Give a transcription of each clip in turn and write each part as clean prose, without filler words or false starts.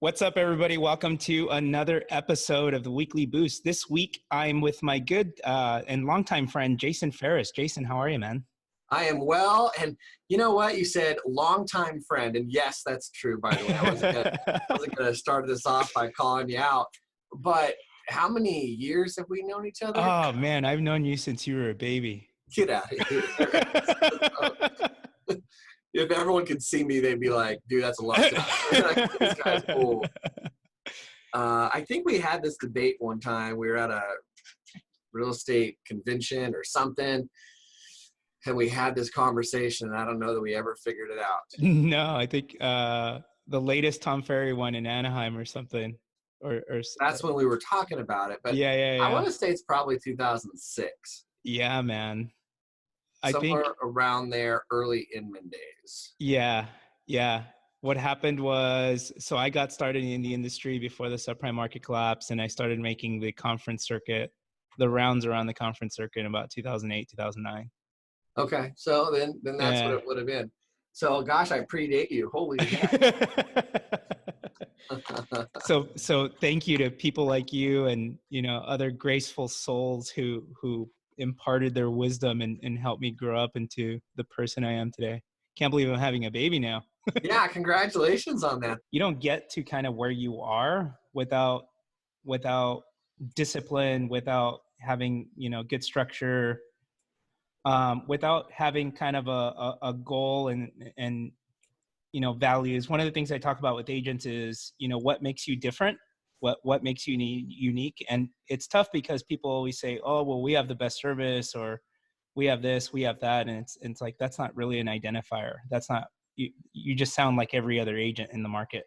What's up, everybody? Welcome to another episode of the Weekly Boost. This week, I'm with my good and longtime friend, Jason Farris. Jason, how are you, man? I am well, and you know what? You said longtime friend, and yes, that's true, by the way. I wasn't gonna start this off by calling you out, but how many years have we known each other? Oh, man, I've known you since you were a baby. Get out of here. If everyone could see me, they'd be like, dude, that's a lot of time. This guy's cool. I think we had this debate one time. We were at a real estate convention or something, and we had this conversation, and I don't know that we ever figured it out. No, I think the latest Tom Ferry one in Anaheim or something. Or That's when we were talking about it. But yeah. I want to say it's probably 2006. Yeah, man. I Somewhere think around there, early Inman days. Yeah. What happened was, so I got started in the industry before the subprime market collapse, and I started making the conference circuit, the rounds around the conference circuit in about 2008, 2009. Okay, so then that's what it would have been. So, gosh, I predate you. Holy heck. So thank you to people like you and, other graceful souls who imparted their wisdom and helped me grow up into the person I am today. Can't believe I'm having a baby now. Yeah, congratulations on that. You don't get to kind of where you are without discipline, without having, good structure, without having kind of a goal and values. One of the things I talk about with agents is, what makes you different, what makes you unique. And it's tough because people always say, oh, well, we have the best service, or we have this, we have that. And it's like, that's not really an identifier. That's not, you just sound like every other agent in the market.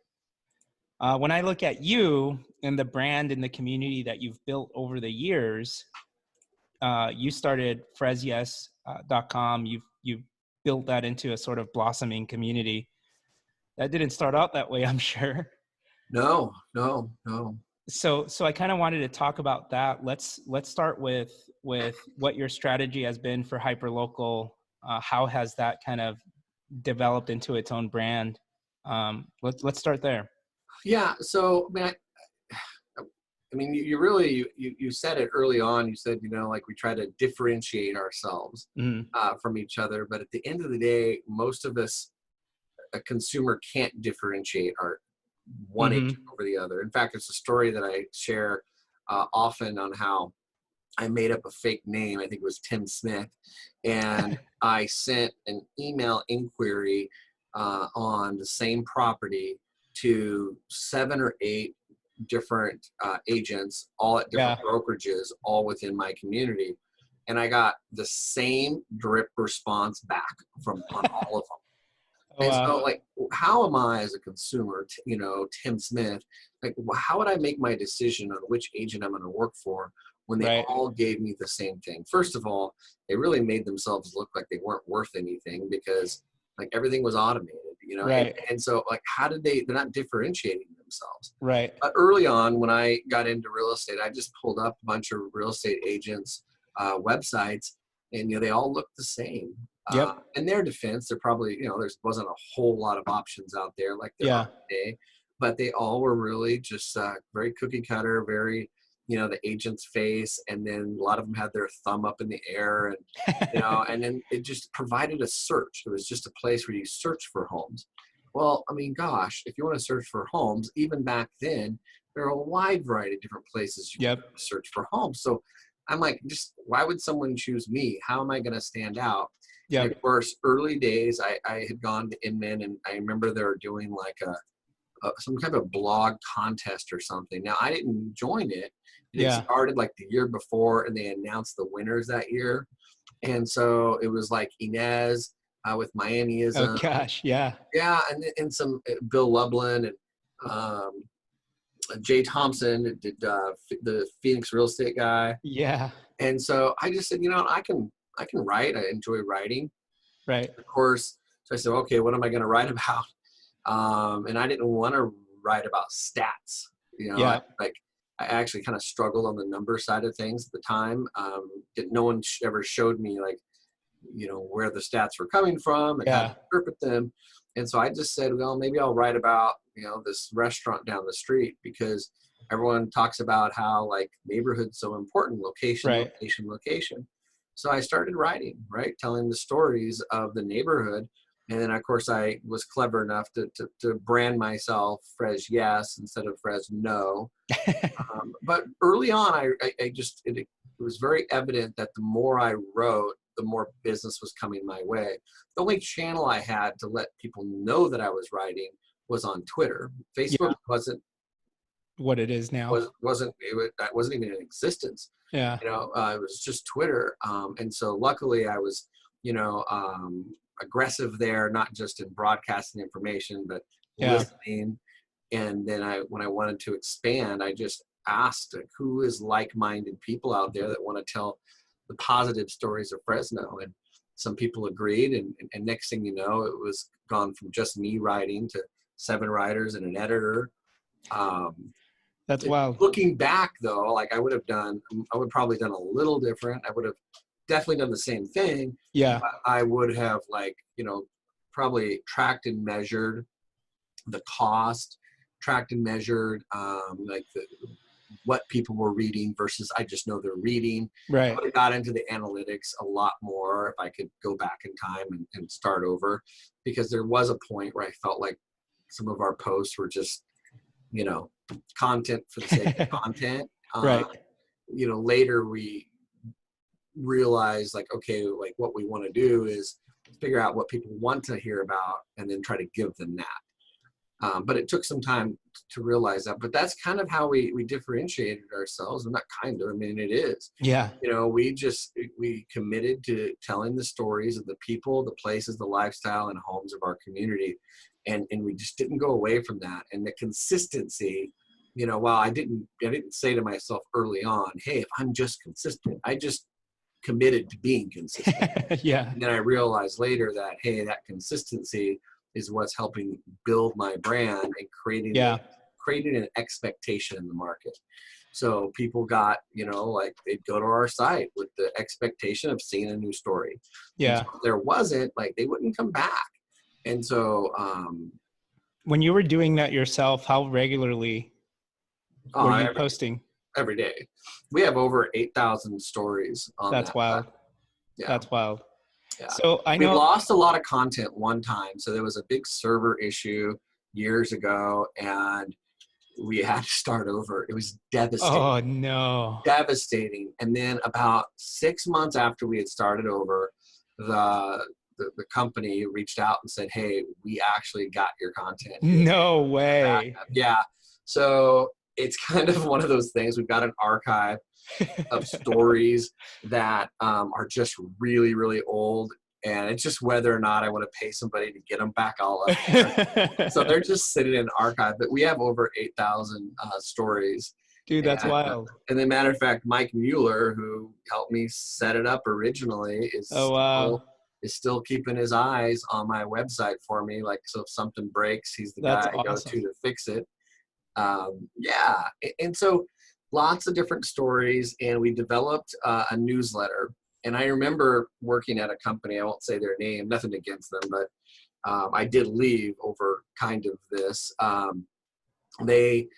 When I look at you and the brand and the community that you've built over the years, you started FresYes.com. You've built that into a sort of blossoming community. That didn't start out that way, I'm sure. No. So I kind of wanted to talk about that. Let's start with what your strategy has been for Hyperlocal. How has that kind of developed into its own brand? Let's start there. Yeah. So, I mean, you said it early on. You said, like we try to differentiate ourselves from each other. But at the end of the day, most of us, a consumer can't differentiate our one agent over the other. In fact, it's a story that I share often on how I made up a fake name. I think it was Tim Smith. And I sent an email inquiry on the same property to 7 or 8 different agents, all at different brokerages, all within my community. And I got the same drip response back on all of them. And so, like, how am I as a consumer, Tim Smith, like, how would I make my decision on which agent I'm going to work for when they all gave me the same thing? First of all, they really made themselves look like they weren't worth anything because, like, everything was automated, And so, like, how did they're not differentiating themselves. Right. But early on, when I got into real estate, I just pulled up a bunch of real estate agents' websites, and, they all looked the same. In their defense, there probably, there wasn't a whole lot of options out there like there are today, but they all were really just very cookie cutter, very, the agent's face. And then a lot of them had their thumb up in the air and, and then it just provided a search. It was just a place where you search for homes. Well, I mean, gosh, if you want to search for homes, even back then, there are a wide variety of different places you can search for homes. So I'm like, just why would someone choose me? How am I going to stand out? Yeah. Of course, early days, I had gone to Inman, and I remember they were doing like some kind of blog contest or something. Now, I didn't join it. It started like the year before, and they announced the winners that year. And so it was like Inez with Miamiism. Oh, gosh, yeah. Yeah, and some Bill Lublin and Jay Thompson did the Phoenix real estate guy. Yeah. And so I just said, I can write. I enjoy writing. Right. Of course. So I said, okay, what am I going to write about? And I didn't want to write about stats. I actually kind of struggled on the number side of things at the time. No one ever showed me where the stats were coming from and how to interpret them. And so I just said, well, maybe I'll write about, this restaurant down the street, because everyone talks about how like neighborhood's so important, location, Right. location, location. So I started writing, right, telling the stories of the neighborhood. And then, of course, I was clever enough to brand myself FresYes instead of Fresno. But early on, it was very evident that the more I wrote, the more business was coming my way. The only channel I had to let people know that I was writing was on Twitter. Facebook Yeah. wasn't What it is now. that wasn't even in existence. Yeah. It was just Twitter. And so luckily I was, aggressive there, not just in broadcasting information, but Yeah. listening. And then when I wanted to expand, I just asked who is like-minded people out there that want to tell the positive stories of Fresno. And some people agreed. And next thing you know, it was gone from just me writing to 7 writers and an editor. That's wild. Looking back though, like I would probably done a little different. I would have definitely done the same thing. Yeah. But I would have probably tracked and measured the cost, tracked and measured what people were reading versus I just know they're reading. Right. I got into the analytics a lot more if I could go back in time and start over, because there was a point where I felt like some of our posts were just, content for the sake of content. Right. Later we realized like, okay, like what we want to do is figure out what people want to hear about and then try to give them that. But it took some time to realize that. But that's kind of how we differentiated ourselves. And not kind of, I mean, it is. Yeah. We committed to telling the stories of the people, the places, the lifestyle, and homes of our community. And we just didn't go away from that. And the consistency, while I didn't say to myself early on, hey, if I'm just consistent, I just committed to being consistent. Yeah. And then I realized later that, hey, that consistency is what's helping build my brand and creating an expectation in the market. So people got, like they'd go to our site with the expectation of seeing a new story. Yeah. So if there wasn't, like they wouldn't come back. And so when you were doing that yourself, how regularly were you posting? Every day. We have over 8,000 stories on That's that wild. platform. Yeah. That's wild. Yeah. So I know we lost a lot of content one time. So there was a big server issue years ago and we had to start over. It was devastating. Oh no. Devastating. And then about 6 months after we had started over, the company reached out and said, hey, we actually got your content. No way. Yeah. So it's kind of one of those things. We've got an archive of stories that are just really, really old. And it's just whether or not I want to pay somebody to get them back all up there. So they're just sitting in an archive. But we have over 8,000 stories. Dude, that's wild. And then, matter of fact, Mike Mueller, who helped me set it up originally, is still keeping his eyes on my website for me. Like, so if something breaks, he's the guy I go to fix it. Yeah. And so lots of different stories, and we developed a newsletter. And I remember working at a company, I won't say their name, nothing against them, but I did leave over kind of this. They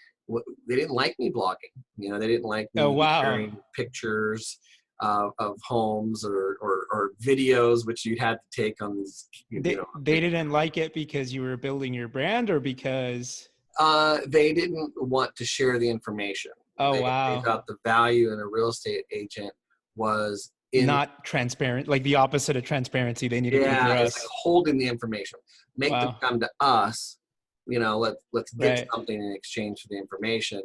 didn't like me blogging. They didn't like me sharing pictures of homes or videos, which you had to take on these. They didn't like it because you were building your brand, or because they didn't want to share the information. Oh, they thought the value in a real estate agent was not transparent, like the opposite of transparency. They needed to be for us. It's like holding the information. Make them come to us. Let's get something in exchange for the information.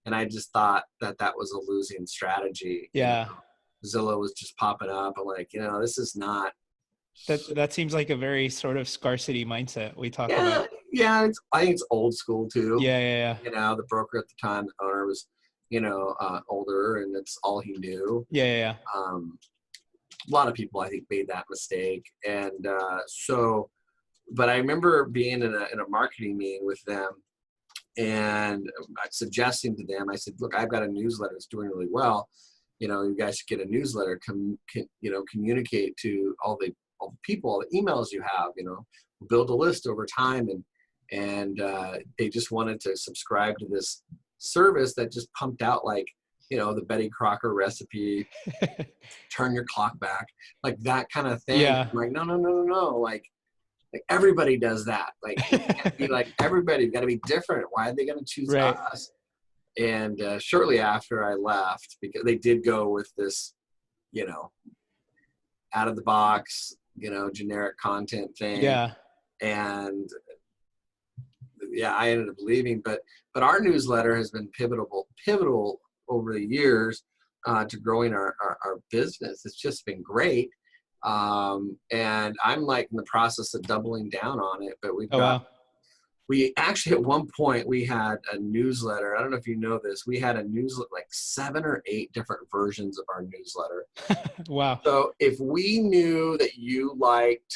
And I just thought that was a losing strategy. Yeah. Zillow was just popping up. I'm like, this is not. That seems like a very sort of scarcity mindset we talk about. Yeah, I think it's old school too. Yeah. The broker at the time, the owner was, older, and that's all he knew. Yeah. A lot of people, I think, made that mistake. And but I remember being in a marketing meeting with them, and suggesting to them, I said, look, I've got a newsletter that's doing really well. You guys should get a newsletter, communicate to all the people, all the emails you have, build a list over time, and they just wanted to subscribe to this service that just pumped out like, you know, the Betty Crocker recipe, turn your clock back, like that kind of thing. Yeah. I'm like, no, like everybody does that. Like, it can't be like everybody, got to be different. Why are they going to choose Right. us? And shortly after I left, because they did go with this, you know, out of the box, you know, generic content thing. Yeah. And yeah, I ended up leaving, but our newsletter has been pivotal over the years to growing our business. It's just been great. And I'm like in the process of doubling down on it, but we actually, at one point, we had a newsletter. I don't know if you know this. We had a newsletter, like 7 or 8 different versions of our newsletter. Wow. So if we knew that you liked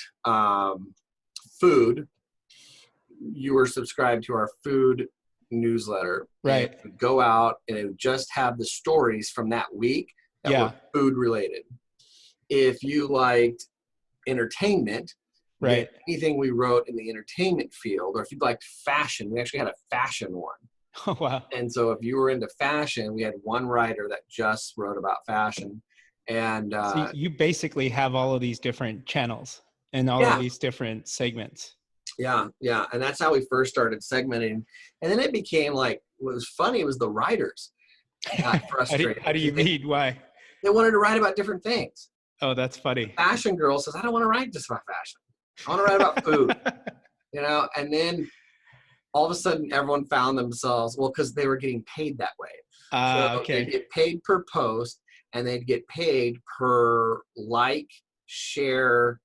food, you were subscribed to our food newsletter. Right. It would go out and it would just have the stories from that week that were food related. If you liked entertainment, right, anything we wrote in the entertainment field, or if you liked fashion, we actually had a fashion one. Oh, wow. And so if you were into fashion, we had one writer that just wrote about fashion. And so you basically have all of these different channels and all of these different segments. Yeah. And that's how we first started segmenting. And then it became like, what was funny was the writers got frustrated. How do you mean? Why? They wanted to write about different things. Oh, that's funny. The fashion girl says, I don't want to write just about fashion. I want to write about food, you know? And then all of a sudden everyone found themselves, well, because they were getting paid that way. So okay. They'd get paid per post, and they'd get paid per like, share,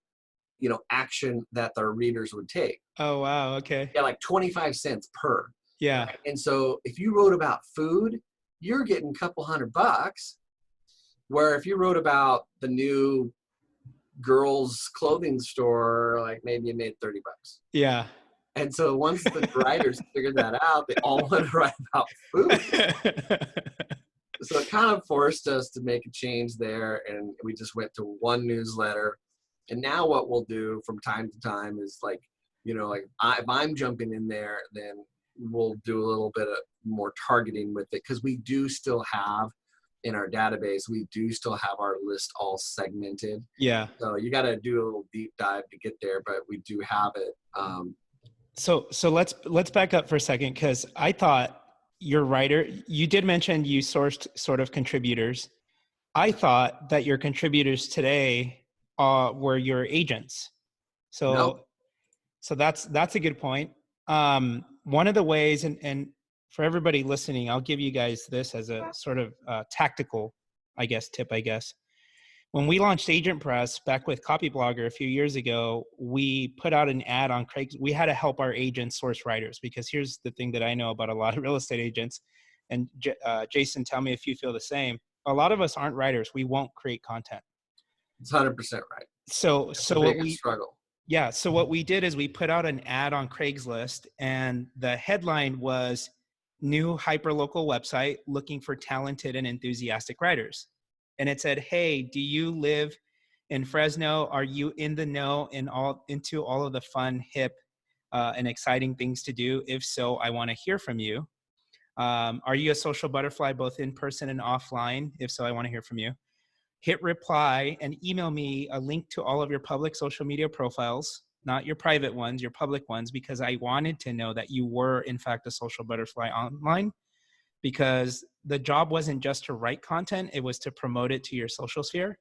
you know, action that their readers would take. Oh, wow. Okay. Yeah, like 25 cents per. Yeah. Right? And so if you wrote about food, you're getting a couple $100. Where if you wrote about the new girls' clothing store, like maybe you made $30. Yeah. And so once the writers figured that out, they all wanted to write about food. So it kind of forced us to make a change there, and we just went to one newsletter. And now what we'll do from time to time is like, you know, like if I'm jumping in there, then we'll do a little bit of more targeting with it, because we do still have in our database, we do still have our list all segmented. Yeah. So you got to do a little deep dive to get there, but we do have it. So let's back up for a second, because I thought your writer, you did mention you sourced sort of contributors. I thought that your contributors today were your agents. So Nope. So that's a good point. One of the ways, and for everybody listening, I'll give you guys this as a sort of tactical, tip. When we launched Agent Press back with Copyblogger a few years ago, we put out an ad on Craigslist. We had to help our agents source writers, because here's the thing that I know about a lot of real estate agents, and Jason, tell me if you feel the same. A lot of us aren't writers. We won't create content. It's 100% right. So what we struggle. Yeah. So what we did is we put out an ad on Craigslist, and the headline was "New Hyperlocal Website Looking for Talented and Enthusiastic Writers." And it said, "Hey, do you live in Fresno? Are you in the know and into all of the fun, hip, and exciting things to do? If so, I want to hear from you. Are you a social butterfly, both in person and offline? If so, I want to hear from you. Hit reply and email me a link to all of your public social media profiles, not your private ones, your public ones, because I wanted to know that you were, in fact, a social butterfly online, because the job wasn't just to write content, it was to promote it to your social sphere."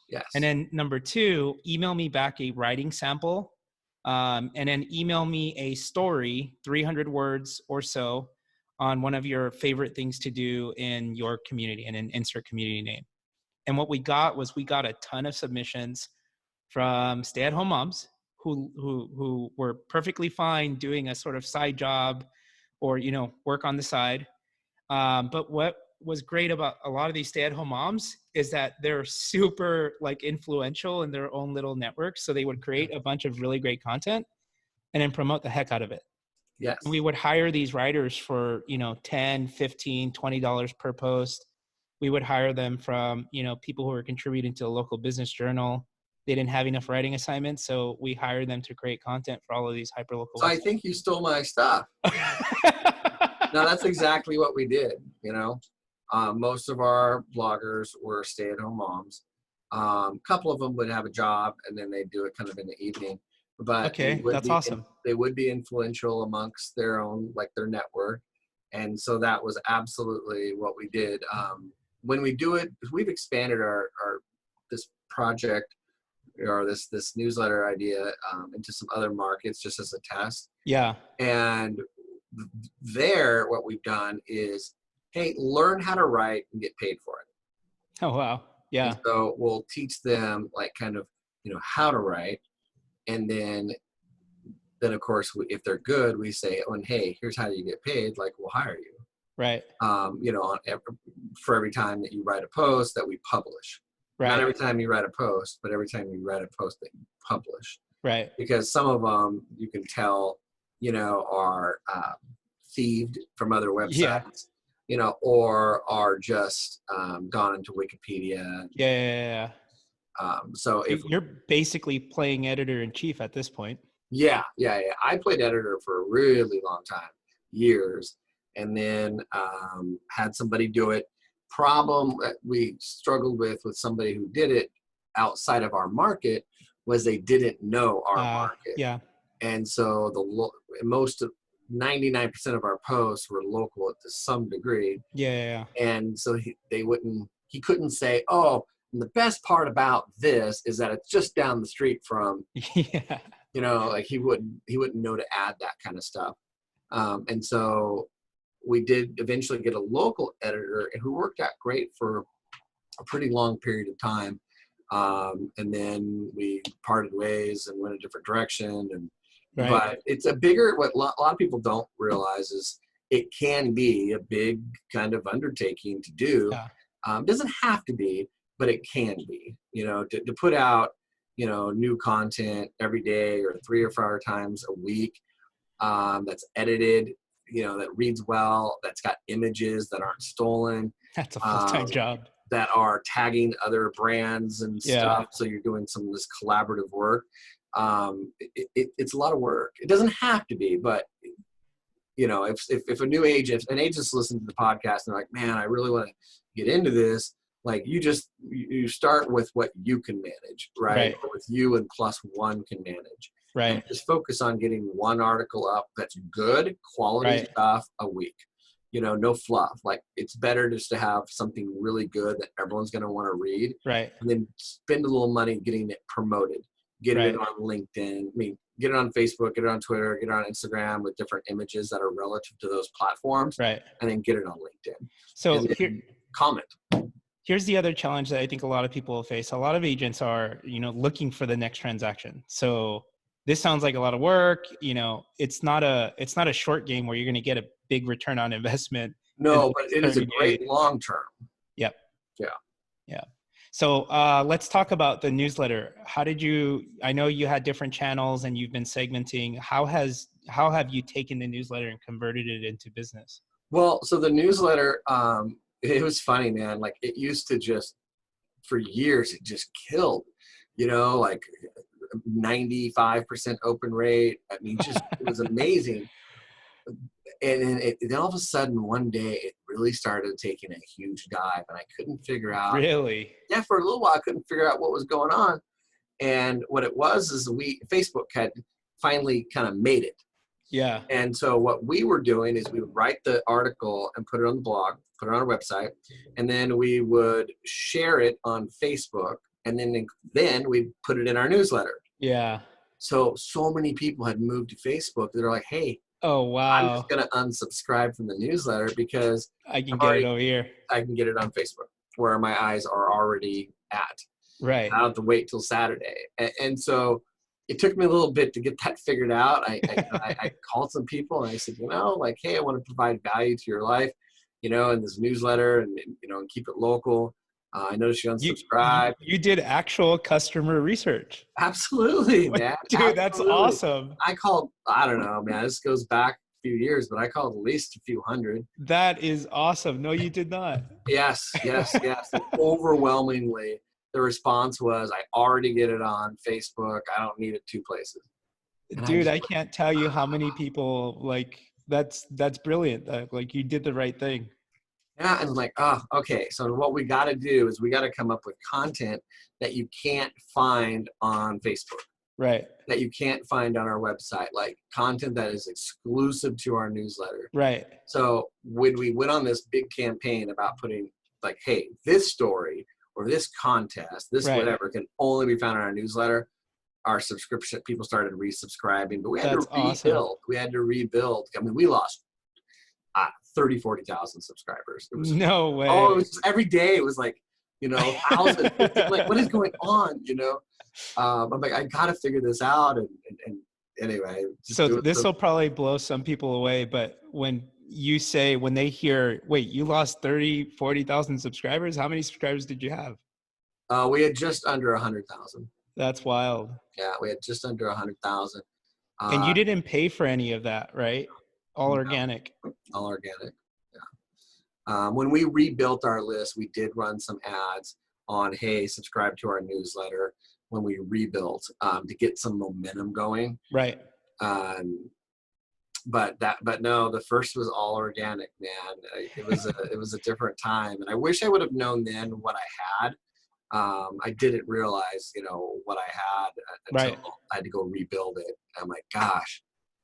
Yes. And then number 2, email me back a writing sample, and then email me a story, 300 words or so, on one of your favorite things to do in your community, and then insert community name. And what we got a ton of submissions from stay-at-home moms who were perfectly fine doing a sort of side job or, you know, work on the side. But what was great about a lot of these stay-at-home moms is that they're super like influential in their own little networks. So they would create a bunch of really great content and then promote the heck out of it. Yes. And we would hire these writers for, you know, $10, $15, $20 per post. We would hire them from, you know, people who are contributing to a local business journal. they didn't have enough writing assignments. So we hired them to create content for all of these hyperlocal So I websites. think you stole my stuff. No, that's exactly what we did. Most of our bloggers were stay-at-home moms. A couple of them would have a job, and then they'd do it kind of in the evening. But Okay, that's awesome. They would be influential amongst their own, like their network, and so that was absolutely what we did. When we do it, we've expanded our this project or this newsletter idea into some other markets just as a test. Yeah. And there, what we've done is, hey, learn how to write and get paid for it. Oh, wow. Yeah. And so we'll teach them like kind of, how to write. And then of course, if they're good, we say, oh, and hey, here's how you get paid. Like, we'll hire you. Right. For every time that you write a post that we publish. Right. Not every time you write a post, but every time you write a post that you publish. Right. Because some of them you can tell, are thieved from other websites, or are just gone into Wikipedia. Yeah. So if you're basically playing editor-in-chief at this point. Yeah. I played editor for a really long time, years, and then had somebody do it. Problem that we struggled with somebody who did it outside of our market was they didn't know our market. Yeah. And so most of 99% of our posts were local to some degree. Yeah. And so he couldn't say, oh, and the best part about this is that it's just down the street from, yeah. Like he wouldn't know to add that kind of stuff. And so we did eventually get a local editor who worked out great for a pretty long period of time. And then we parted ways and went a different direction. And right. But it's what a lot of people don't realize is it can be a big kind of undertaking to do. Yeah. Doesn't have to be, but it can be, to put out, new content every day or 3 or 4 times a week, that's edited, that reads well, that's got images that aren't stolen. That's a full-time job. That are tagging other brands and stuff. So you're doing some of this collaborative work. It's a lot of work. It doesn't have to be, but if an agent's listening to the podcast and they're like, man, I really want to get into this. Like you start with what you can manage, right? Or with you and plus one can manage. Right. And just focus on getting one article up that's good quality stuff a week. No fluff. Like it's better just to have something really good that everyone's going to want to read. Right. And then spend a little money getting it promoted. Get it on LinkedIn. Get it on Facebook, get it on Twitter, get it on Instagram with different images that are relative to those platforms. Right. And then get it on LinkedIn. So comment. Here's the other challenge that I think a lot of people will face. A lot of agents are, looking for the next transaction. So this sounds like a lot of work. It's not a short game where you're going to get a big return on investment. No, but it is a great long term. Yep. Yeah. So let's talk about the newsletter. I know you had different channels and you've been segmenting. How have you taken the newsletter and converted it into business? Well, so the newsletter, it was funny, man. Like it used to for years, it just killed, like 95% open rate. I mean, it was amazing. And then all of a sudden, one day, it really started taking a huge dive, and I couldn't figure out. Really? Yeah, for a little while, I couldn't figure out what was going on. And what it was is Facebook had finally kind of made it. Yeah. And so what we were doing is we would write the article and put it on the blog, put it on our website, and then we would share it on Facebook, and then we'd put it in our newsletter. Yeah. So many people had moved to Facebook. They're like, hey, oh, wow, I'm just going to unsubscribe from the newsletter because I can get it over here. I can get it on Facebook where my eyes are already at. Right. I don't have to wait till Saturday. And so it took me a little bit to get that figured out. I called some people and I said, like, hey, I want to provide value to your life, in this newsletter and keep it local. I noticed you unsubscribed. You did actual customer research. Absolutely, man. Dude, absolutely. That's awesome. I called, I don't know, man, this goes back a few years, but I called at least a few hundred. That is awesome. No, you did not. Yes. Overwhelmingly, the response was, I already get it on Facebook. I don't need it two places. And Dude, I can't tell you how many people like that's brilliant. Like you did the right thing. Yeah, and like, oh, okay. So what we got to do is we got to come up with content that you can't find on Facebook, Right. that you can't find on our website, like content that is exclusive to our newsletter. Right. So when we went on this big campaign about putting like, hey, this story or this contest, this Right. whatever can only be found in our newsletter, our subscription people started resubscribing, but we had That's to rebuild. awesome. We had to rebuild. I mean, we lost 40,000 subscribers. It was No way. Oh, it was just, every day it was like, you know, thousands. Like, what is going on? You know, I'm like, I gotta figure this out. And anyway, so this will probably blow some people away, but when they hear, wait, you lost 40,000 subscribers, how many subscribers did you have? We had just under 100,000. That's wild. Yeah, we had just under 100,000. And you didn't pay for any of that, right? All organic. All organic. Yeah. When we rebuilt our list, we did run some ads on, hey, subscribe to our newsletter when we rebuilt to get some momentum going. Right. But no, the first was all organic, man. It was a different time, and I wish I would have known then what I had. I didn't realize, you know, what I had until I had to go rebuild it. I'm like, gosh,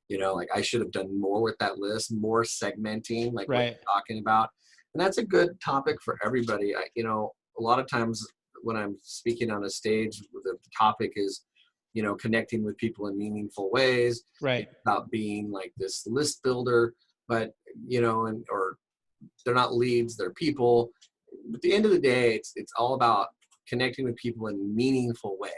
you know, like I should have done more with that list, more segmenting, like what you're talking about. And that's a good topic for everybody. You know, a lot of times when I'm speaking on a stage, the topic is, you know, connecting with people in meaningful ways, right? About being like this list builder, but you know, or they're not leads, they're people. But at the end of the day, it's all about connecting with people in a meaningful way,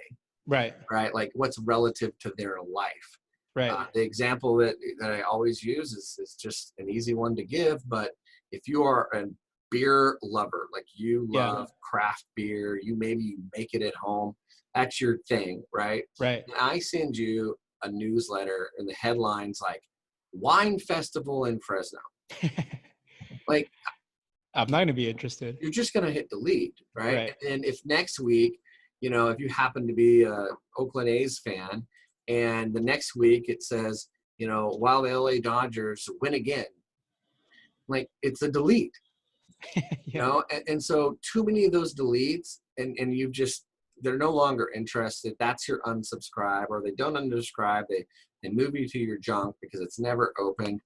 right? Like what's relative to their life, right? The example that I always use is just an easy one to give, but if you are a beer lover, like you love craft beer, you make it at home, that's your thing, right? Right. And I send you a newsletter and the headline's like Wine Festival in Fresno. Like, I'm not going to be interested. You're just going to hit delete, right? And if next week, you know, if you happen to be a Oakland A's fan and the next week it says, you know, while the LA Dodgers win again, like it's a delete, you know? And so too many of those deletes and they're no longer interested. That's your unsubscribe, or they don't unsubscribe. They move you to your junk because it's never opened.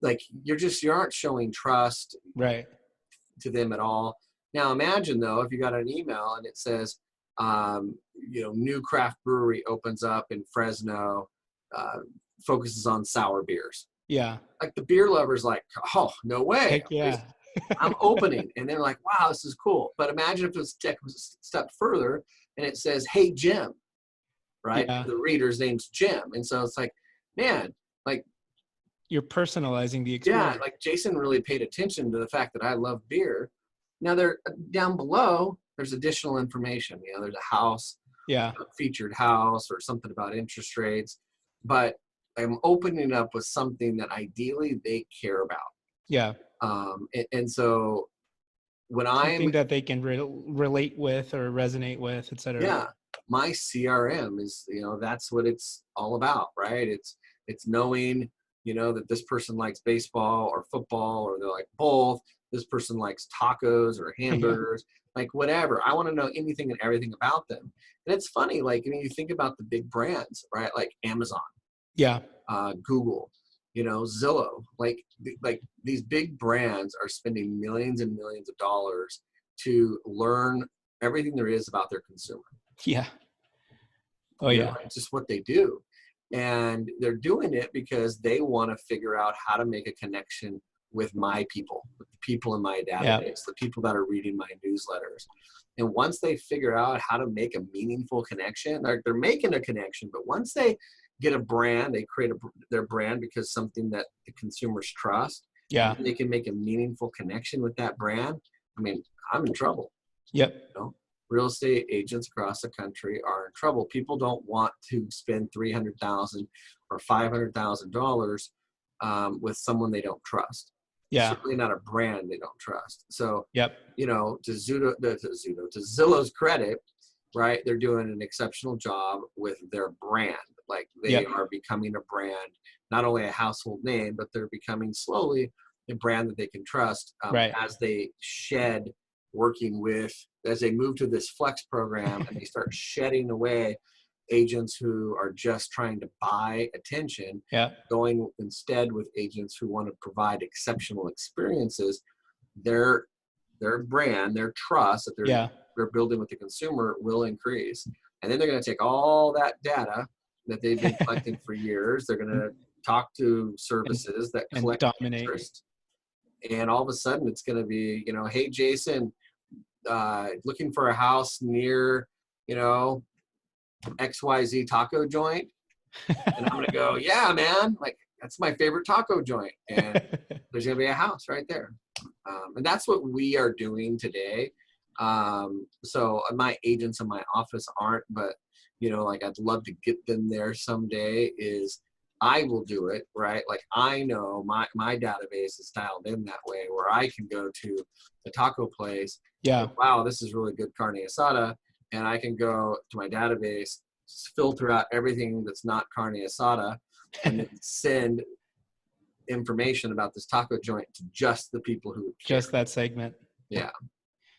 Like you aren't showing trust to them at all. Now imagine though, if you got an email and it says, you know, new craft brewery opens up in Fresno, focuses on sour beers. Yeah. Like the beer lover's like, oh, no way. Heck yeah. I'm opening. And they're like, wow, this is cool. But imagine if it was a step further and it says, hey, Jim, right? Yeah. The reader's name's Jim. And so it's like, man, like, you're personalizing the experience. Yeah, like Jason really paid attention to the fact that I love beer. Now there down below, there's additional information. You know, there's a house, a featured house or something about interest rates. But I'm opening up with something that ideally they care about. Yeah. And so when something that they can relate with or resonate with, et cetera. Yeah. My CRM is, you know, that's what it's all about, right? It's knowing, you know, that this person likes baseball or football, or they're like both. This person likes tacos or hamburgers, like whatever. I want to know anything and everything about them. And it's funny, like, I mean, you think about the big brands, right? Like Amazon, Google, you know, Zillow, like these big brands are spending millions and millions of dollars to learn everything there is about their consumer. Yeah. Oh yeah. It's just what they do. And they're doing it because they want to figure out how to make a connection with my people, with the people in my database, the people that are reading my newsletters. And once they figure out how to make a meaningful connection, they're making a connection, but once they get a brand, they create their brand because something that the consumers trust. Yeah. They can make a meaningful connection with that brand. I mean, I'm in trouble. Yep. You know? Real estate agents across the country are in trouble. People don't want to spend $300,000 or $500,000 with someone they don't trust. Yeah. certainly not a brand they don't trust. So, Yep. to Zillow's credit, right? They're doing an exceptional job with their brand. Like they Yep. are becoming a brand, not only a household name, but they're becoming slowly a brand that they can trust Right. as they as they move to this flex program and they start shedding away agents who are just trying to buy attention, Yeah. going instead with agents who want to provide exceptional experiences. Their brand, their trust that they're building with the consumer will increase. And then they're going to take all that data that they've been collecting for years. They're going to talk to services that And collect dominate. interest. And all of a sudden it's going to be, hey, Jason, looking for a house near, XYZ taco joint. And I'm going to go, yeah, man, like that's my favorite taco joint. And there's going to be a house right there. And that's what we are doing today. So my agents in my office aren't, but like I'd love to get them there someday. Is I will do it, right? Like I know my database is dialed in that way where I can go to the taco place. Yeah. Like, wow, this is really good carne asada. And I can go to my database, filter out everything that's not carne asada, and then send information about this taco joint to just the people who care. Just that segment. Yeah.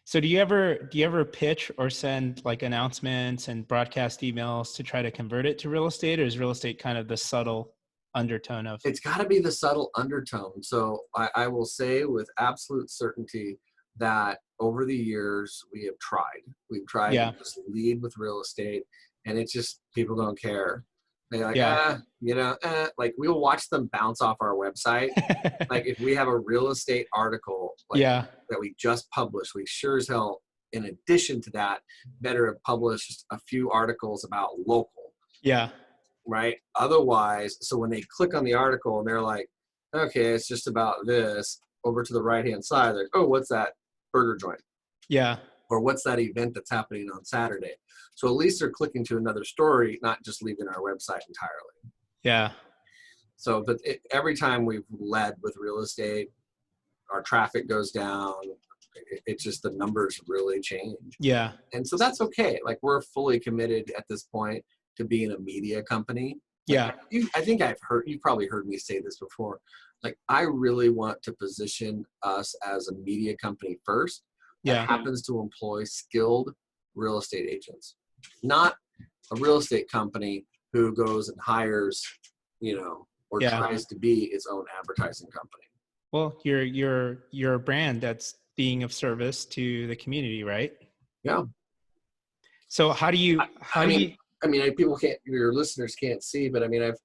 So do you ever pitch or send like announcements and broadcast emails to try to convert it to real estate, or is real estate kind of the subtle undertone of? It's got to be the subtle undertone. So I will say with absolute certainty that over the years we've tried Yeah. to just lead with real estate, and it's just people don't care. They're like, Yeah. like we'll watch them bounce off our website. Like if we have a real estate article Yeah. that we just published, we sure as hell, in addition to that, better have published a few articles about local. Yeah. Right? Otherwise, so when they click on the article and they're like, okay, it's just about this, over to the right-hand side, they're like, oh, what's that burger joint? Yeah. Or what's that event that's happening on Saturday? So at least they're clicking to another story, not just leaving our website entirely. Yeah. So, but every time we've led with real estate, our traffic goes down. It's just the numbers really change. Yeah. And so that's okay. Like we're fully committed at this point to being a media company. Yeah. I think you've probably heard me say this before. Like I really want to position us as a media company first. Yeah. That happens to employ skilled real estate agents, not a real estate company who goes and hires, or tries to be its own advertising company. Well, you're a brand that's being of service to the community, right? Yeah. So how do you people can't, your listeners can't see, but I mean, I've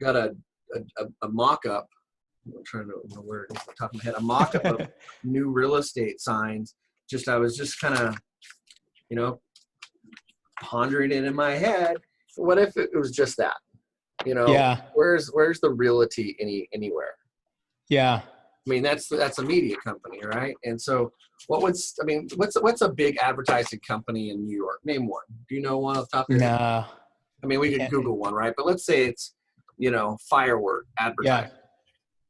got a mock-up. I'm trying to know where it is off the top of my head. A mock-up of new real estate signs. I was just kind of, pondering it in my head. What if it was just that? Yeah. Where's the realty anywhere? Yeah. I mean, that's a media company, right? And so what's a big advertising company in New York? Name one. Do you know one off the top of your head? No. I mean, we could Google one, right? But let's say it's, firework advertising. Yeah.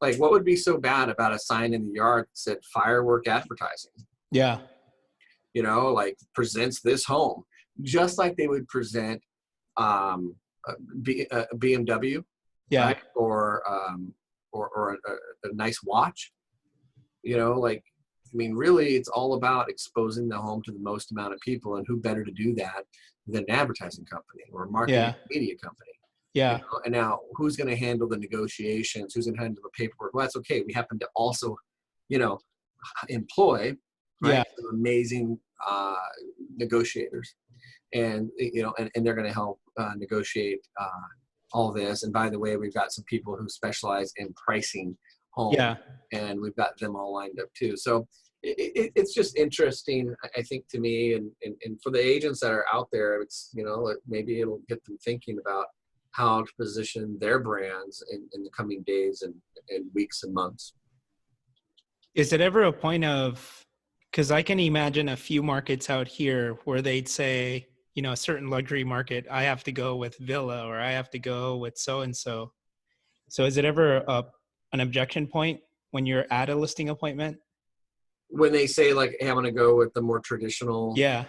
Like what would be so bad about a sign in the yard that said firework advertising? Yeah. Like presents this home, just like they would present a BMW, Yeah. right? Or a nice watch. Really, it's all about exposing the home to the most amount of people, and who better to do that than an advertising company or a marketing media company. Yeah. And now, who's going to handle the negotiations? Who's going to handle the paperwork? Well, that's okay. We happen to also, employ some amazing negotiators, and and they're going to help negotiate all this. And by the way, we've got some people who specialize in pricing homes, and we've got them all lined up too. So it's just interesting, I think, to me, and for the agents that are out there, it's maybe it'll get them thinking about how to position their brands in the coming days and weeks and months. Is it ever a point of, because I can imagine a few markets out here where they'd say, a certain luxury market, I have to go with Villa, or I have to go with so-and-so. So is it ever an objection point when you're at a listing appointment? When they say like, hey, I'm going to go with the more traditional. Yeah.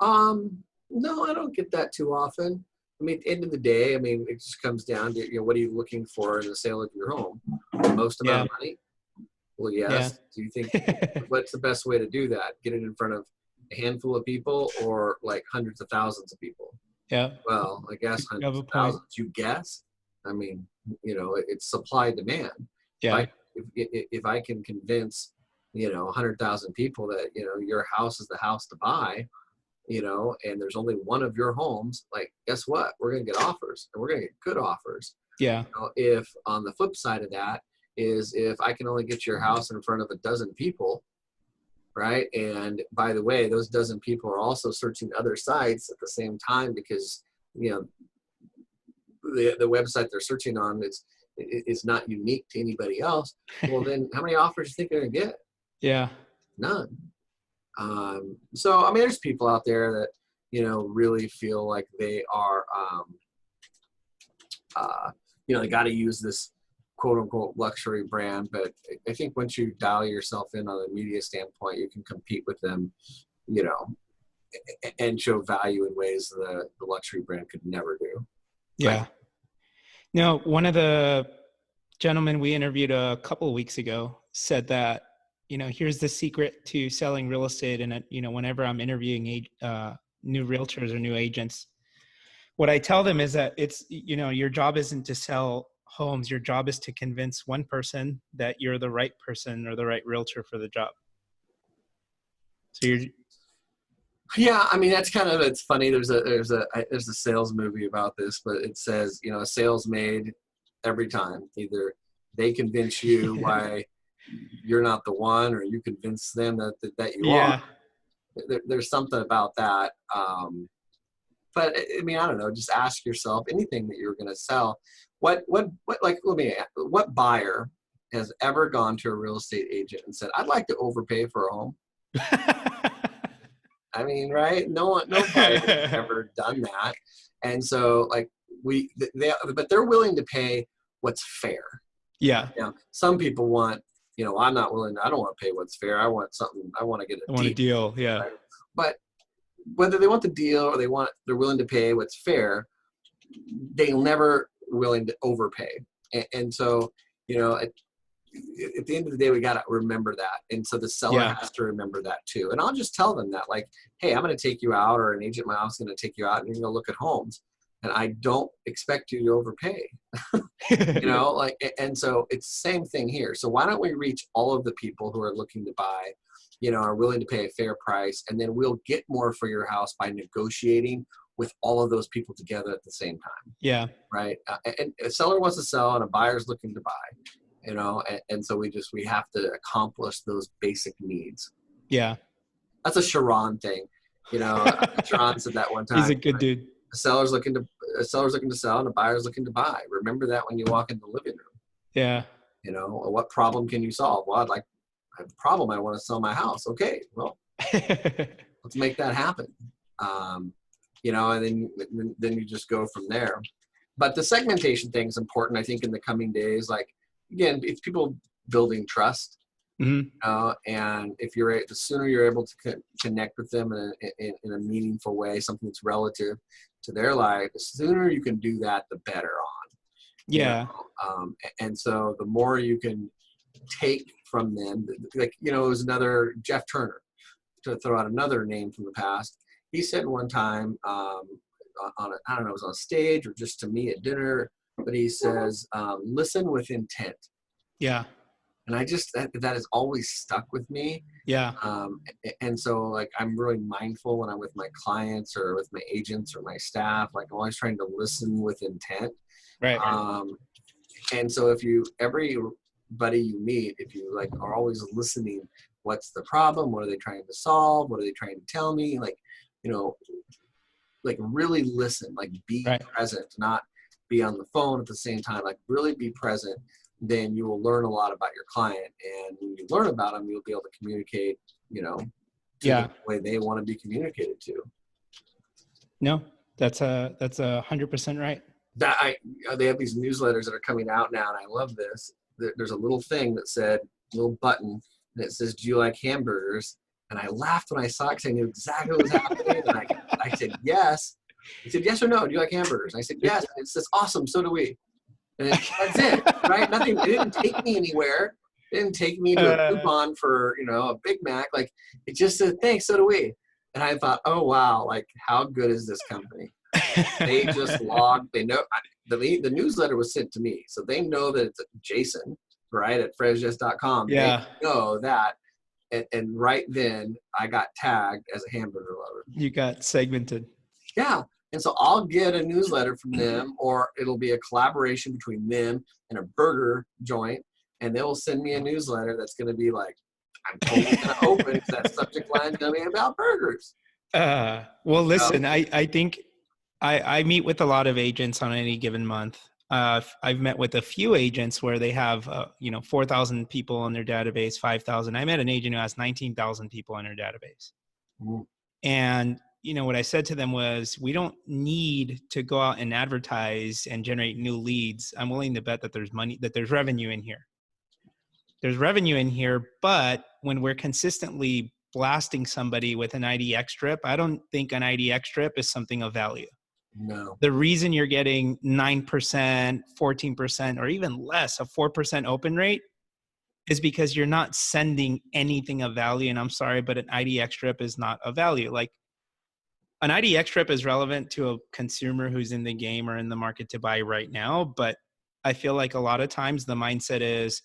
No, I don't get that too often. I mean, at the end of the day, I mean, it just comes down to, what are you looking for in the sale of your home? The most amount of money? Well, yes. Do you think, what's the best way to do that? Get it in front of a handful of people or like hundreds of thousands of people? Yeah. Well, I guess hundreds of thousands. You guess? I mean, it's supply demand. Yeah. If I can convince, 100,000 people that, your house is the house to buy, and there's only one of your homes, like, guess what? We're going to get offers, and we're going to get good offers. Yeah. If on the flip side of that is if I can only get your house in front of a dozen people, right? And by the way, those dozen people are also searching other sites at the same time because, the website they're searching on is not unique to anybody else. Well, then how many offers do you think they're going to get? Yeah. None. So, I mean, there's people out there that, really feel like they are, they got to use this quote unquote luxury brand. But I think once you dial yourself in on a media standpoint, you can compete with them, and show value in ways the luxury brand could never do. Yeah. Right? Now, one of the gentlemen we interviewed a couple of weeks ago said that, here's the secret to selling real estate. And, whenever I'm interviewing new realtors or new agents, what I tell them is that it's, your job isn't to sell homes. Your job is to convince one person that you're the right person or the right realtor for the job. So yeah, I mean, that's kind of, it's funny. There's a sales movie about this, but it says, a sale's made every time. Either they convince you why you're not the one, or you convince them that you are. There's something about that. But I mean, I don't know, just ask yourself anything that you're going to sell. What buyer has ever gone to a real estate agent and said, I'd like to overpay for a home? I mean, right? Nobody has ever done that. And so like but they're willing to pay what's fair. Yeah. Some people want, I'm not willing, I don't want to pay what's fair. I want something, I want to get a deal. Yeah. Right? But whether they want the deal or they're willing to pay what's fair, they're never willing to overpay. And so, at the end of the day, we got to remember that. And so the seller has to remember that too. And I'll just tell them that, like, hey, I'm going to take you out, or an agent in my house is going to take you out, and you're going to look at homes. And I don't expect you to overpay, and so it's the same thing here. So why don't we reach all of the people who are looking to buy, are willing to pay a fair price, and then we'll get more for your house by negotiating with all of those people together at the same time. Yeah. Right. And a seller wants to sell and a buyer's looking to buy, and so we have to accomplish those basic needs. Yeah. That's a Sharon thing. Sharon said that one time. He's a good dude. A seller's looking to sell and a buyer's looking to buy. Remember that when you walk in the living room. Yeah. What problem can you solve? Well, I have a problem. I want to sell my house. Okay, well, let's make that happen. And then you just go from there. But the segmentation thing is important, I think, in the coming days. Like, again, it's people building trust. Mm-hmm. And the sooner you're able to connect with them in a meaningful way, something that's relative to their life, the sooner you can do that, the better on. Yeah. And so the more you can take from them, like, it was another Jeff Turner, to throw out another name from the past. He said one time, I don't know, it was on stage or just to me at dinner, but he says, listen with intent. Yeah. And I just, that has always stuck with me. Yeah. And so, like, I'm really mindful when I'm with my clients or with my agents or my staff, like, I'm always trying to listen with intent. Right. And so everybody you meet, if you like are always listening, what's the problem? What are they trying to solve? What are they trying to tell me? Like, like really listen, like be present, not be on the phone at the same time, like really be present. Then you will learn a lot about your client. And when you learn about them, you'll be able to communicate, to the way they want to be communicated to. No, that's 100% right. They have these newsletters that are coming out now, and I love this. there's a little thing that said, little button, and it says, "Do you like hamburgers?" And I laughed when I saw it because I knew exactly what was happening. And I said, "Yes." He said, "Yes or no? Do you like hamburgers?" And I said, "Yes." And it says, "Awesome. So do we." And that's it, right? Nothing. It didn't take me anywhere. It didn't take me to a coupon for, a Big Mac. Like, it just said, "Thanks. So do we." And I thought, oh wow, like, how good is this company? They just logged. They know the newsletter was sent to me, so they know that it's Jason, right, at FresYes.com. Yeah. They know that. And right then, I got tagged as a hamburger lover. You got segmented. Yeah. And so I'll get a newsletter from them, or it'll be a collaboration between them and a burger joint. And they'll send me a newsletter that's going to be like, I'm totally going to open because that subject line is going to be about burgers. Well, listen, I think I meet with a lot of agents on any given month. I've met with a few agents where they have, 4,000 people on their database, 5,000. I met an agent who has 19,000 people on their database. Mm. And, what I said to them was, we don't need to go out and advertise and generate new leads. I'm willing to bet that there's money, that there's revenue in here. There's revenue in here, but when we're consistently blasting somebody with an IDX strip, I don't think an IDX strip is something of value. No. The reason you're getting 9%, 14%, or even less, a 4% open rate, is because you're not sending anything of value. And I'm sorry, but an IDX strip is not of value. Like, an IDX strip is relevant to a consumer who's in the game or in the market to buy right now. But I feel like a lot of times the mindset is,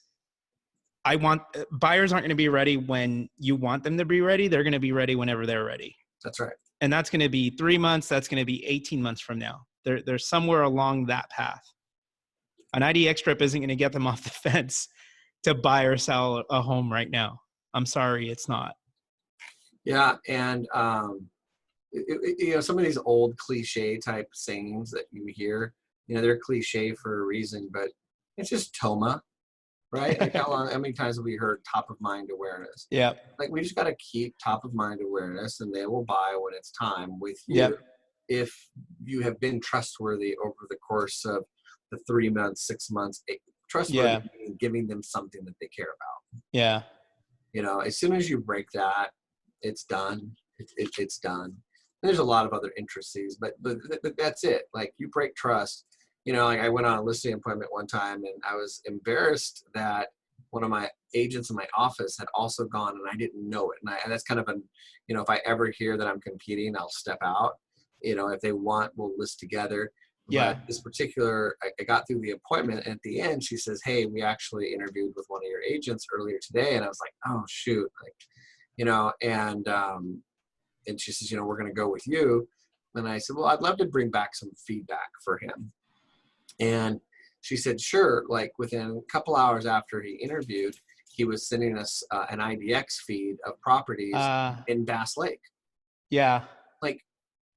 buyers aren't going to be ready when you want them to be ready. They're going to be ready whenever they're ready. That's right. And that's going to be 3 months. That's going to be 18 months from now. They're somewhere along that path. An IDX strip isn't going to get them off the fence to buy or sell a home right now. I'm sorry, it's not. Yeah. And, some of these old cliche type sayings that you hear, they're cliche for a reason, but it's just TOMA. Right? Like, how many times have we heard top of mind awareness? Yeah. Like, we just got to keep top of mind awareness, and they will buy when it's time with you. Yep. If you have been trustworthy over the course of the 3 months, 6 months, trustworthy, meaning giving them something that they care about. Yeah. As soon as you break that, it's done. It's done. And there's a lot of other intricacies, but that's it. Like, you break trust. Like, I went on a listing appointment one time, and I was embarrassed that one of my agents in my office had also gone, and I didn't know it. And that's kind of if I ever hear that I'm competing, I'll step out. If they want, we'll list together. Yeah. But this particular, I got through the appointment, and at the end, she says, "Hey, we actually interviewed with one of your agents earlier today." And I was like, "Oh shoot!" And she says, "We're going to go with you." And I said, "Well, I'd love to bring back some feedback for him." And she said, "Sure." Like, within a couple hours after he interviewed, he was sending us an IDX feed of properties in Bass Lake. Yeah. Like,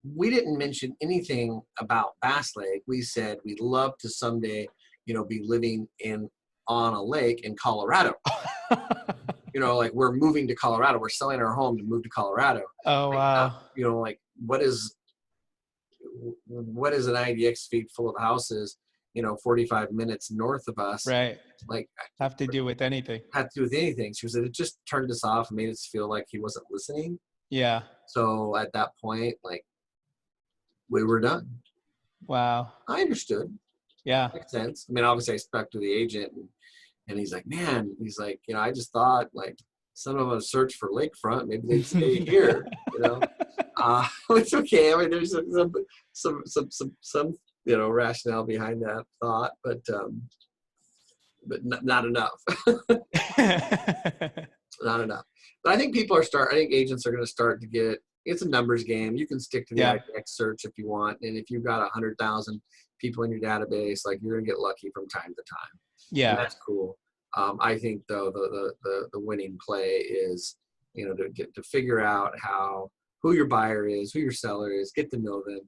we didn't mention anything about Bass Lake. We said we'd love to someday, be living on a lake in Colorado. Like, we're moving to Colorado. We're selling our home to move to Colorado. Oh, wow. Like, what is an IDX feed full of houses, 45 minutes north of us? Right. Like, have to do with anything. She said it just turned us off and made us feel like he wasn't listening. Yeah. So at that point, like, we were done. Wow. I understood. Yeah. Makes sense. I mean, obviously I spoke to the agent, and he's like, "Man," he's like, I just thought, like, some of us search for lakefront, maybe they stay here, It's okay. I mean, there's some rationale behind that thought, but not enough. Not enough. But I think I think agents are going to start to get, it's a numbers game. You can stick to the IDX search if you want. And if you've got 100,000 people in your database, like, you're going to get lucky from time to time. Yeah. And that's cool. I think, though, the winning play is, to figure out who your buyer is, who your seller is, get to know them.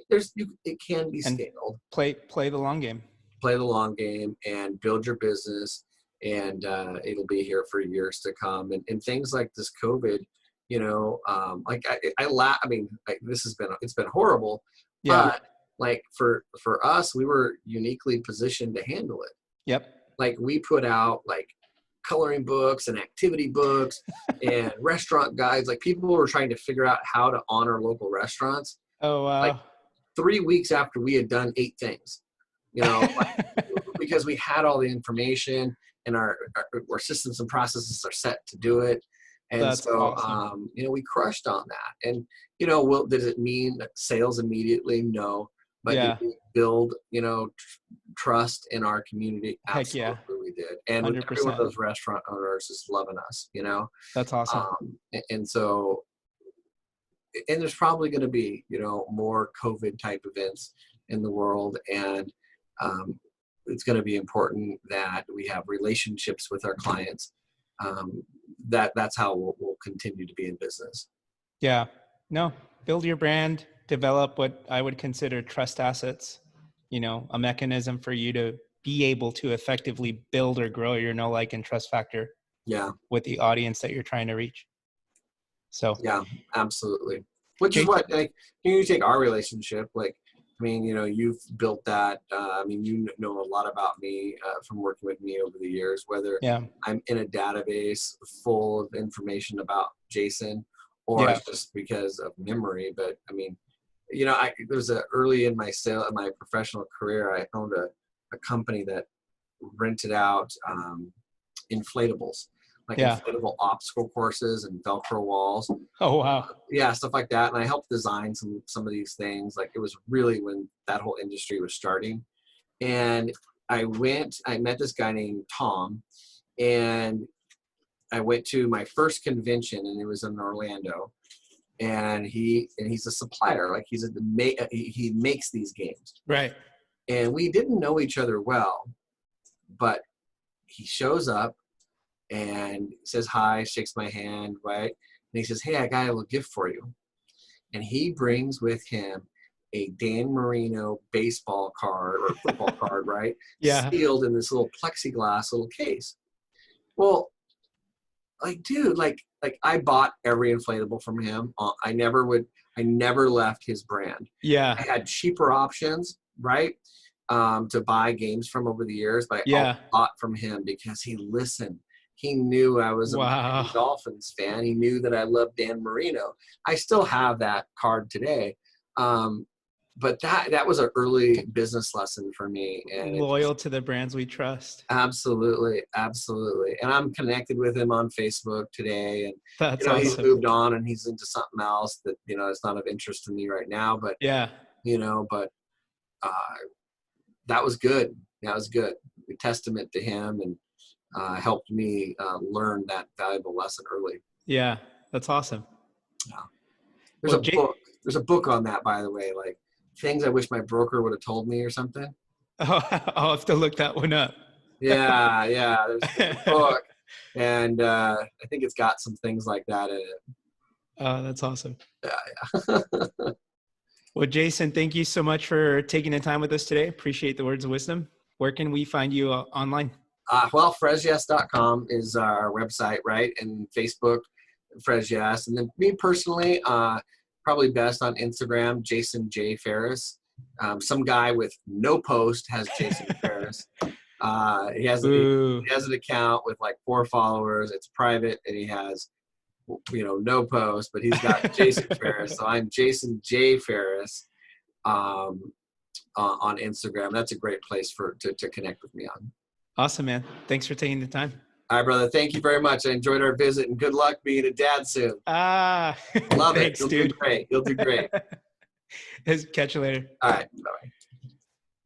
It can be scaled. Play the long game. Play the long game and build your business, and it'll be here for years to come. And things like this COVID, like, it's been horrible, but like, for us, we were uniquely positioned to handle it. Yep. like we put out like coloring books and activity books and restaurant guides. Like people were trying to figure out how to honor local restaurants. Oh, wow. Like 3 weeks after we had done 8 things, you know, like, because we had all the information and our systems and processes are set to do it. And That's so, awesome. you know, we crushed on that. And, you know, does it mean sales immediately? No. But Yeah. did we build, you know, trust in our community? Heck yeah. Absolutely we did. And 100%. every one of those restaurant owners is loving us, you know? That's awesome. And so, and there's probably going to be, you know, more COVID type events in the world. And it's going to be important that we have relationships with our clients. That's how we'll continue to be in business. Yeah. No, build your brand, develop what I would consider trust assets, you know, a mechanism for you to be able to effectively build or grow your know, like, and trust factor. Yeah. With the audience that you're trying to reach. So. Yeah, absolutely. Which is what, like, you take our relationship, like, I mean, you know, you've built that. I mean, you know a lot about me from working with me over the years, whether I'm in a database full of information about Jason or it's just because of memory. But I mean, you know, there's early in my professional career, I owned a company that rented out inflatables, like inflatable obstacle courses and Velcro walls. Oh, wow. Yeah, stuff like that. And I helped design some of these things. Like it was really when that whole industry was starting. And I met this guy named Tom, and I went to my first convention, and it was in Orlando. And he's a supplier, like he makes these games. Right. And we didn't know each other well, but he shows up and says hi, shakes my hand, right? And he says, hey, I got a little gift for you. And he brings with him a Dan Marino baseball card or football card, right? Yeah. Sealed in this little plexiglass little case. Well, like, dude, like I bought every inflatable from him. I never left his brand. Yeah. I had cheaper options, right? To buy games from over the years, but I bought from him because he listened. He knew I was a Dolphins fan. He knew that I loved Dan Marino. I still have that card today. But that was an early business lesson for me. And loyal to the brands we trust. Absolutely. Absolutely. And I'm connected with him on Facebook today. And that's awesome. He's moved on and he's into something else that, you know, is not of interest to me right now. But, you know, that was good. That was good. A testament to him, and helped me learn that valuable lesson early. Yeah, that's awesome. Yeah. There's a book on that, by the way, like things I wish my broker would have told me or something. Oh, I'll have to look that one up. Yeah. There's a book, and I think it's got some things like that in it. Oh, that's awesome. Yeah. Well, Jason, thank you so much for taking the time with us today. Appreciate the words of wisdom. Where can we find you online? Well, FresYes.com is our website, right? And Facebook, FresYes. And then me personally, probably best on Instagram, Jason J. Farris. Some guy with no post has Jason Farris. He has an account with like 4 followers. It's private, and he has, you know, no post, but he's got Jason Farris. So I'm Jason J. Farris on Instagram. That's a great place to connect with me on. Awesome, man. Thanks for taking the time. All right, brother. Thank you very much. I enjoyed our visit, and good luck being a dad soon. Love thanks, it. You'll do great. You'll do great. Catch you later. All right. Bye.